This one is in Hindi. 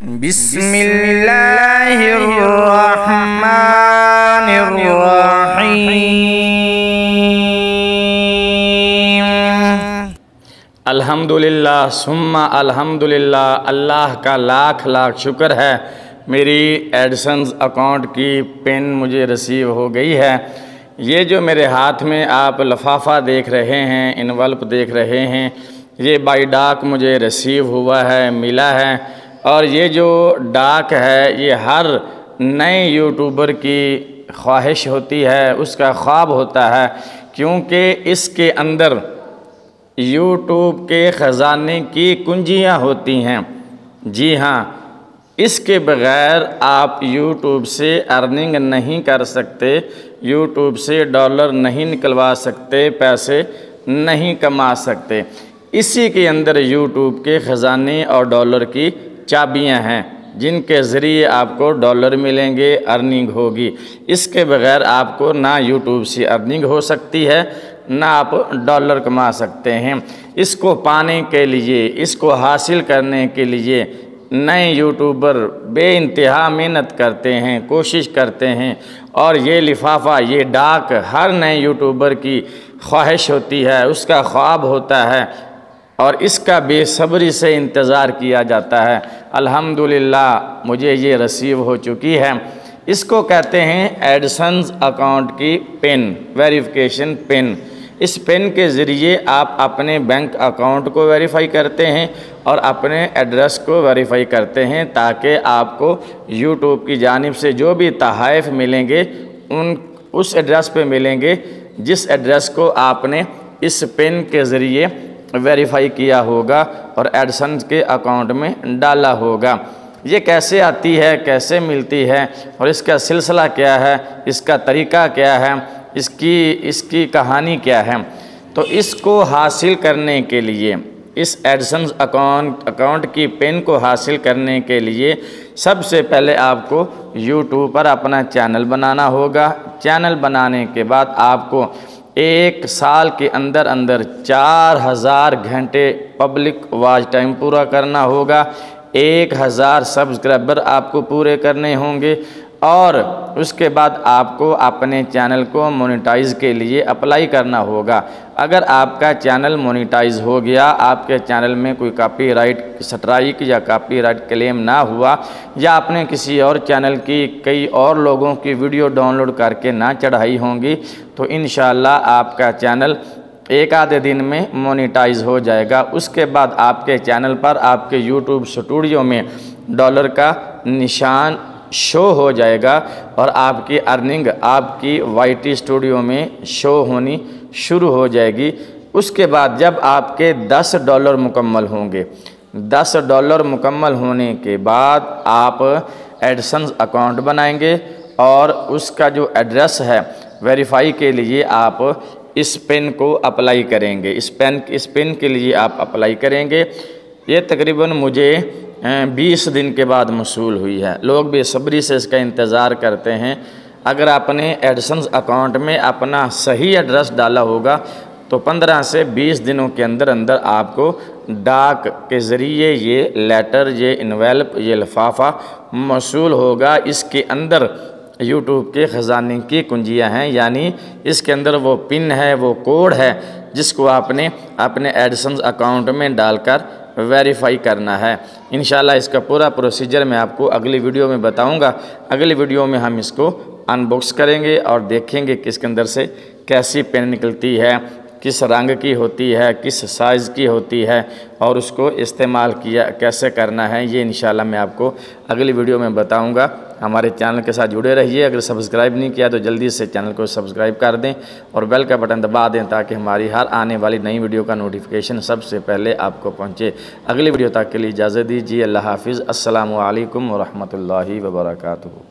बिस्मिल्लाहिर्रहमानिर्रहीम। अल्हम्दुलिल्लाह सुम्मा अल्हम्दुलिल्लाह, अल्लाह का लाख लाख शुक्र है। मेरी एडसेंस अकाउंट की पिन मुझे रिसीव हो गई है। ये जो मेरे हाथ में आप लिफाफा देख रहे हैं, इनवल्प देख रहे हैं, ये बाई डाक मुझे रिसीव हुआ है, मिला है। और ये जो डाक है ये हर नए यूट्यूबर की ख्वाहिश होती है, उसका ख्वाब होता है, क्योंकि इसके अंदर यूट्यूब के ख़जाने की कुंजियाँ होती हैं। जी हाँ, इसके बग़ैर आप यूट्यूब से अर्निंग नहीं कर सकते, यूट्यूब से डॉलर नहीं निकलवा सकते, पैसे नहीं कमा सकते। इसी के अंदर यूट्यूब के ख़जाने और डॉलर की चाबियां हैं, जिनके ज़रिए आपको डॉलर मिलेंगे, अर्निंग होगी। इसके बग़ैर आपको ना यूट्यूब से अर्निंग हो सकती है, ना आप डॉलर कमा सकते हैं। इसको पाने के लिए, इसको हासिल करने के लिए नए यूट्यूबर बेइंतहा मेहनत करते हैं, कोशिश करते हैं। और ये लिफाफा, ये डाक हर नए यूट्यूबर की ख्वाहिश होती है, उसका ख्वाब होता है और इसका बेसब्री से इंतज़ार किया जाता है। अल्हम्दुलिल्लाह मुझे ये रिसीव हो चुकी है। इसको कहते हैं एडसेंस अकाउंट की पिन, वेरिफिकेशन पिन। इस पिन के ज़रिए आप अपने बैंक अकाउंट को वेरीफाई करते हैं और अपने एड्रेस को वेरीफाई करते हैं, ताकि आपको यूट्यूब की जानिब से जो भी तोहफ़े मिलेंगे उस एड्रेस पे मिलेंगे जिस एड्रेस को आपने इस पिन के ज़रिए वेरीफाई किया होगा और एडसेंस के अकाउंट में डाला होगा। ये कैसे आती है, कैसे मिलती है और इसका सिलसिला क्या है, इसका तरीका क्या है, इसकी कहानी क्या है। तो इसको हासिल करने के लिए, इस एडसेंस अकाउंट की पिन को हासिल करने के लिए सबसे पहले आपको यूट्यूब पर अपना चैनल बनाना होगा। चैनल बनाने के बाद आपको 1 साल के अंदर अंदर 4000 घंटे पब्लिक वॉच टाइम पूरा करना होगा। 1000 सब्सक्राइबर आपको पूरे करने होंगे और उसके बाद आपको अपने चैनल को मोनेटाइज़ के लिए अप्लाई करना होगा। अगर आपका चैनल मोनेटाइज़ हो गया, आपके चैनल में कोई कॉपीराइट स्ट्राइक या कॉपीराइट क्लेम ना हुआ, या आपने किसी और चैनल की कई और लोगों की वीडियो डाउनलोड करके ना चढ़ाई होंगी, तो इंशाअल्लाह आपका चैनल एक आधे दिन में मोनेटाइज़ हो जाएगा। उसके बाद आपके चैनल पर, आपके यूट्यूब स्टूडियो में डॉलर का निशान शो हो जाएगा और आपकी अर्निंग आपकी वाईटी स्टूडियो में शो होनी शुरू हो जाएगी। उसके बाद जब आपके $10 मुकम्मल होंगे, $10 मुकम्मल होने के बाद आप एडसेंस अकाउंट बनाएंगे और उसका जो एड्रेस है वेरीफाई के लिए आप इस पिन को अप्लाई करेंगे। इस पिन के लिए आप अप्लाई करेंगे। ये तकरीबन मुझे 20 दिन के बाद मौसूल हुई है। लोग बेसब्री से इसका इंतज़ार करते हैं। अगर आपने एडसेंस अकाउंट में अपना सही एड्रेस डाला होगा तो 15 से 20 दिनों के अंदर अंदर आपको डाक के ज़रिए ये लेटर, ये इनवेल्प, ये लिफाफा मौसूल होगा। इसके अंदर यूट्यूब के ख़जाने की कुंजियां हैं, यानी इसके अंदर वो पिन है, वो कोड है जिसको आपने अपने एडसेंस अकाउंट में डालकर वेरीफाई करना है। इंशाल्लाह इसका पूरा प्रोसीजर मैं आपको अगली वीडियो में बताऊंगा। अगली वीडियो में हम इसको अनबॉक्स करेंगे और देखेंगे कि इसके अंदर से कैसी पेन निकलती है, किस रंग की होती है, किस साइज़ की होती है और उसको इस्तेमाल किया कैसे करना है, ये इंशाल्लाह मैं आपको अगली वीडियो में बताऊंगा। हमारे चैनल के साथ जुड़े रहिए। अगर सब्सक्राइब नहीं किया तो जल्दी से चैनल को सब्सक्राइब कर दें और बेल का बटन दबा दें, ताकि हमारी हर आने वाली नई वीडियो का नोटिफिकेशन सबसे पहले आपको पहुँचे। अगली वीडियो तक के लिए इजाज़त दीजिए। अल्लाह हाफिज़। अस्सलामु अलैकुम व रहमतुल्लाहि व बरकातुहू।